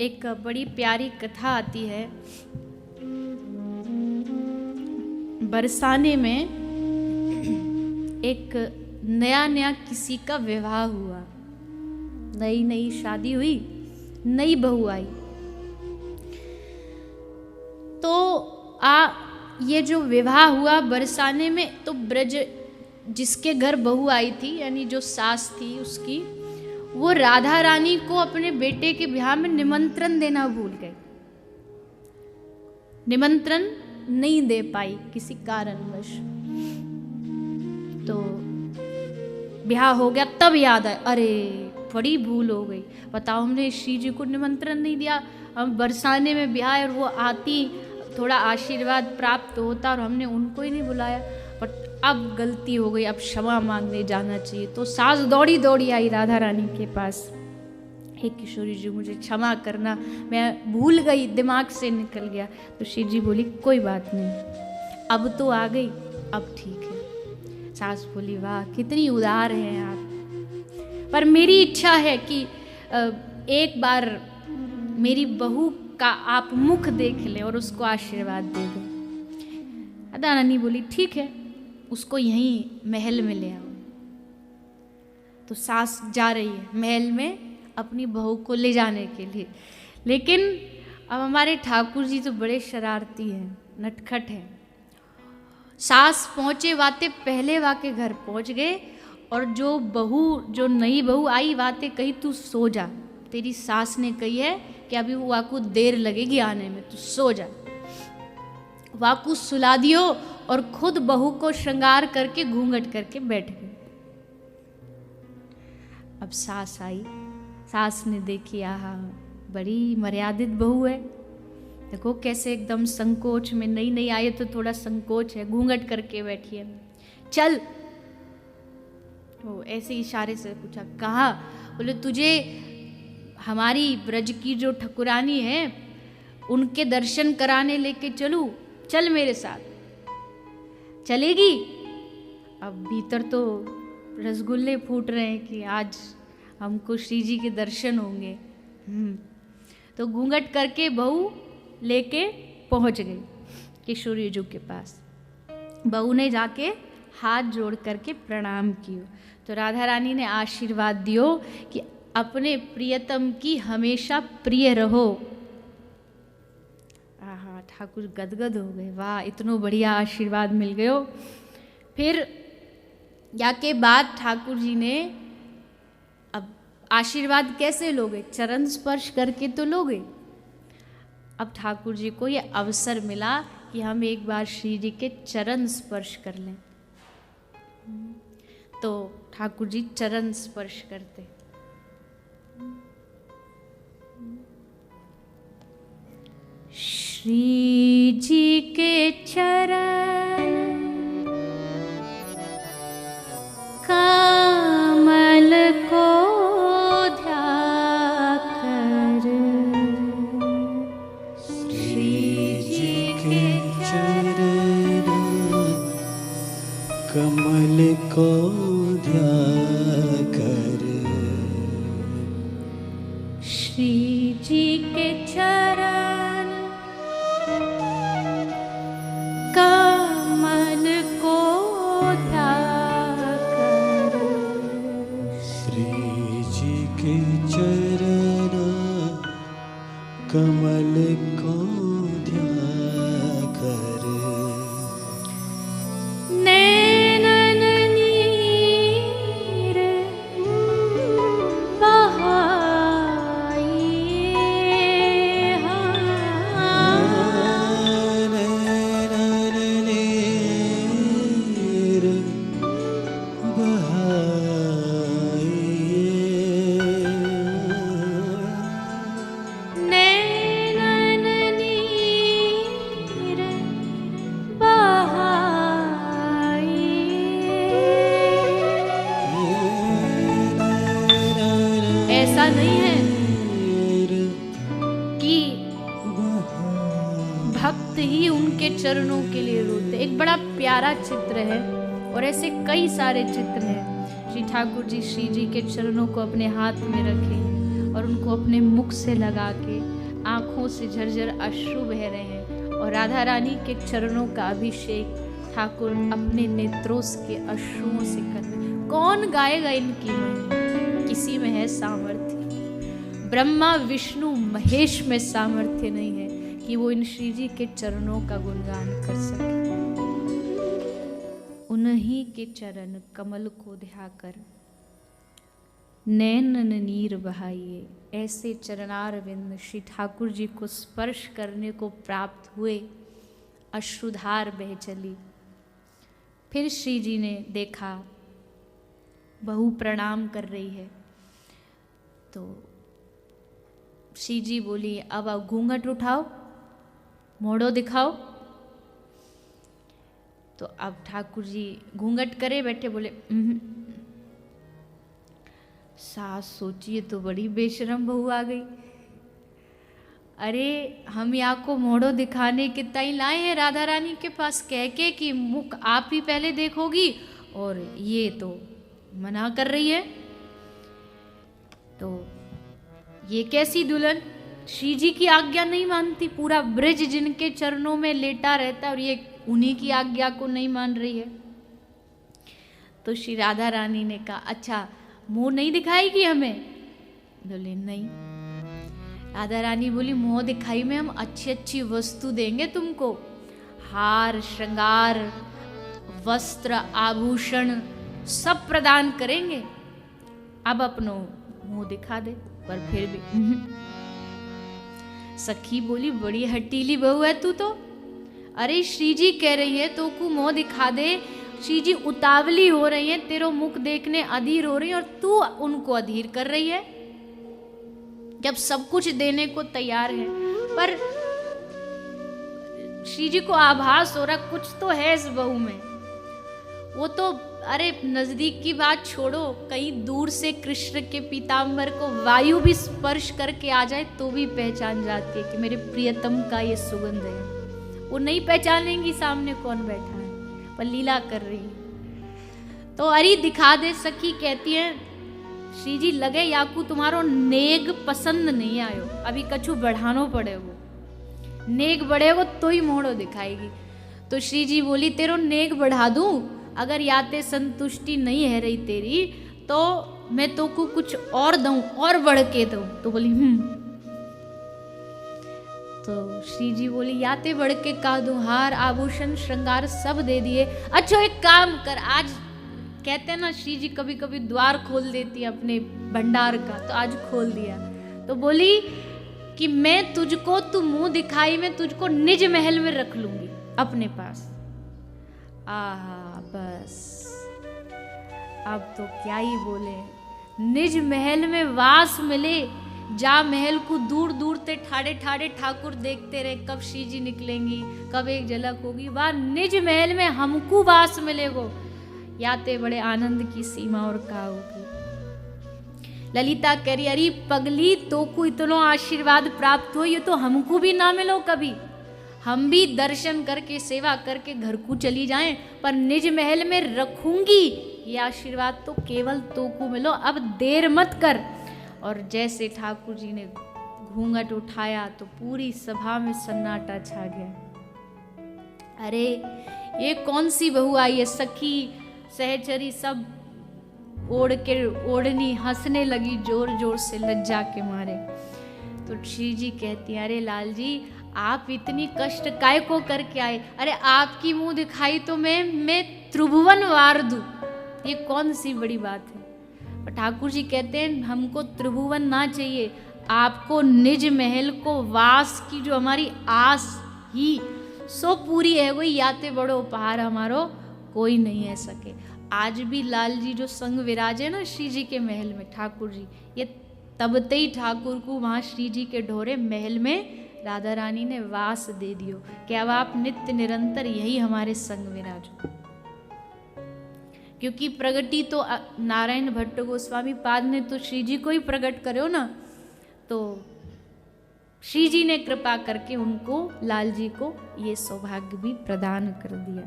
एक बड़ी प्यारी कथा आती है। बरसाने में एक नया नया किसी का विवाह हुआ, नई नई शादी हुई, नई बहू आई। तो ये जो विवाह हुआ बरसाने में, तो ब्रज जिसके घर बहू आई थी, यानी जो सास थी उसकी, वो राधा रानी को अपने बेटे के ब्याह में निमंत्रण देना भूल गए। निमंत्रण नहीं दे पाई किसी कारणवश। तो ब्याह हो गया, तब याद आया, अरे बड़ी भूल हो गई। बताओ, हमने श्री जी को निमंत्रण नहीं दिया। हम बरसाने में ब्याह है और वो आती, थोड़ा आशीर्वाद प्राप्त होता, और हमने उनको ही नहीं बुलाया। बट अब गलती हो गई, अब क्षमा मांगने जाना चाहिए। तो सास दौड़ी दौड़ी आई राधा रानी के पास, हे किशोरी जी मुझे क्षमा करना, मैं भूल गई, दिमाग से निकल गया। तो श्री जी बोली कोई बात नहीं, अब तो आ गई, अब ठीक है। सास बोली वाह कितनी उदार हैं आप, पर मेरी इच्छा है कि एक बार मेरी बहू का आप मुख देख लें और उसको आशीर्वाद दे दें। राधा रानी बोली ठीक है, उसको यहीं महल में ले आओ। तो सास जा रही है महल में अपनी बहू को ले जाने के लिए। लेकिन अब हमारे ठाकुर जी तो बड़े शरारती हैं, नटखट हैं। सास पहुँचे वाते पहले वाके घर पहुँच गए, और जो नई बहू आई वाते कही तू सो जा, तेरी सास ने कही है कि अभी वो वाकू देर लगेगी आने में, तू सो जा। वाकू सुला दियो और खुद बहू को श्रृंगार करके घूंघट करके बैठ गए। अब सास आई, सास ने देखी आहा बड़ी मर्यादित बहू है, देखो कैसे एकदम संकोच में, नई नई आई तो थोड़ा संकोच है, घूंघट करके बैठी है। चल, वो ऐसे इशारे से पूछा कहाँ? बोले तुझे हमारी ब्रज की जो ठकुरानी है उनके दर्शन कराने लेके चलूं, चल मेरे साथ। चलेगी? अब भीतर तो रसगुल्ले फूट रहे हैं कि आज हमको श्री जी के दर्शन होंगे। तो घूंघट करके बहू लेके पहुंच गई किशोरी जी के पास। बहू ने जाके हाथ जोड़ करके प्रणाम किया। तो राधा रानी ने आशीर्वाद दियो कि अपने प्रियतम की हमेशा प्रिय रहो। आहा, ठाकुर गदगद हो गए, वाह इतनो बढ़िया आशीर्वाद मिल गयो। फिर या के बाद ठाकुर जी ने, अब आशीर्वाद कैसे लोगे? चरण स्पर्श करके तो लोगे। अब ठाकुर जी को ये अवसर मिला कि हम एक बार श्री जी के चरण स्पर्श कर लें। तो ठाकुर जी चरण स्पर्श करते। श्री जी के चरण कमल को ध्याकर, श्री जी के चरण कमल को ध्याकर, श्री जी के चरण कमल को ध्याकर, श्री जी के चरण कमल को ध्याकर, नैनन नीर बहाइए, नैनन नीर बहाइए, नैनन नीर बहाइए। ऐसा नहीं है कि भक्त ही उनके चरणों के लिए रोते। एक बड़ा प्यारा चित्र है, और ऐसे कई सारे चित्र हैं। श्री ठाकुर जी श्री जी के चरणों को अपने हाथ में रखे और उनको अपने मुख से लगा के आंखों से झरझर अश्रु बह रहे हैं और राधा रानी के चरणों का अभिषेक ठाकुर अपने नेत्रों के अश्रुओं से कर रहे हैं। कौन गाएगा इनकी महिमा? किसी में है सामर्थ्य? ब्रह्मा विष्णु महेश में सामर्थ्य नहीं है कि वो इन श्री जी के चरणों का गुणगान कर सके। उन्हीं के चरण कमल को ध्याकर नैनन नीर बहाइए। ऐसे चरणारविंद श्री ठाकुर जी को स्पर्श करने को प्राप्त हुए, अश्रुधार बह चली। फिर श्री जी ने देखा बहू प्रणाम कर रही है, तो श्री जी बोली अब आप घूंघट उठाओ, मोड़ो दिखाओ। तो अब ठाकुर जी घूंघट करे बैठे, बोले सास सोचिए तो बड़ी बेशरम बहू आ गई। अरे हम यहाँ को मोड़ो दिखाने के ताई लाए हैं राधा रानी के पास, कह के कि मुख आप ही पहले देखोगी, और ये तो मना कर रही है। तो ये कैसी दुल्हन, श्री जी की आज्ञा नहीं मानती, पूरा ब्रज जिनके चरणों में लेटा रहता है और ये उन्हीं की आज्ञा को नहीं मान रही है। तो श्री राधा रानी ने कहा अच्छा मुंह नहीं दिखाएगी हमें? बोले नहीं। राधा रानी बोली मुंह दिखाई में हम अच्छी अच्छी वस्तु देंगे तुमको, हार श्रृंगार वस्त्र आभूषण सब प्रदान करेंगे, अब अपनो मुंह दिखा दे। पर फिर भी सखी बोली बड़ी हटीली बहू है तू तो। अरे श्री जी कह रही है तो को मुंह दिखा दे, श्री जी उतावली हो रही है, तेरो मुख देखने अधीर हो रही है और तू उनको अधीर कर रही है, जब सब कुछ देने को तैयार है। पर श्री जी को आभास हो रहा कुछ तो है इस बहू में। वो तो अरे नजदीक की बात छोड़ो, कहीं दूर से कृष्ण के पीताम्बर को वायु भी स्पर्श करके आ जाए तो भी पहचान जाती है कि मेरे प्रियतम का ये सुगंध है। वो नहीं पहचानेंगी सामने कौन बैठा है, पर लीला कर रही है। तो अरे दिखा दे सखी कहती है श्री जी लगे याकू तुम्हारो नेग पसंद नहीं आयो, अभी कछु बढ़ानो पड़ेगो, नेग बढ़ेगो तो ही मोड़ो दिखाएगी। तो श्री जी बोली तेरो नेग बढ़ा दूं, अगर याते संतुष्टि नहीं है रही तेरी तो मैं तो को कुछ और दूं और बढ़ के दूं। तो बोली तो श्री जी बोली याते बढ़ के का दूं, हार आभूषण श्रृंगार सब दे दिए। अच्छा एक काम कर, आज कहते हैं ना श्री जी कभी कभी द्वार खोल देती है अपने भंडार का, तो आज खोल दिया। तो बोली कि मैं तुझको, तू मुंह दिखाई में तुझको निज महल में रख लूंगी अपने पास। आहा बस अब तो क्या ही बोले, निज महल में वास मिले। जा महल को दूर दूर से ठाड़े ठाड़े ठाकुर देखते रहे कब श्री जी निकलेंगी, कब एक झलक होगी। वह निज महल में हमको वास मिलेगो, याते बड़े आनंद की सीमा और का होगी। ललिता कह रही अरे पगली तो को इतना आशीर्वाद प्राप्त हो, ये तो हमको भी ना मिलो कभी, हम भी दर्शन करके सेवा करके घर को चली जाएं, पर निज महल में रखूंगी ये आशीर्वाद तो केवल तो को मिलो, अब देर मत कर। और जैसे ठाकुर जी ने घूंघट उठाया तो पूरी सभा में सन्नाटा छा गया। अरे ये कौन सी बहू आई है, सखी सहचरी सब ओढ़ के ओढ़नी हंसने लगी जोर जोर से लज्जा के मारे। तो श्री जी कहती अरे लाल जी आप इतनी कष्ट काय को करके आए, अरे आपकी मुंह दिखाई तो मैं त्रिभुवन वार दूं, ये कौन सी बड़ी बात है। पर ठाकुर जी कहते हैं हमको त्रिभुवन ना चाहिए, आपको निज महल को वास की जो हमारी आस ही सो पूरी है, वही याते बड़ो उपहार हमारो कोई नहीं है सके। आज भी लाल जी जो संग विराजे ना श्री जी के महल में ठाकुर जी, ये तबते ही ठाकुर को वहाँ श्री जी के ढोरे महल में राधा रानी ने वास दे दियो कि अब आप नित्य निरंतर यही हमारे संग विराजो। क्योंकि प्रगति तो नारायण भट्ट गोस्वामी पाद ने तो श्री जी को ही प्रकट करो ना, तो श्री जी ने कृपा करके उनको लाल जी को ये सौभाग्य भी प्रदान कर दिया।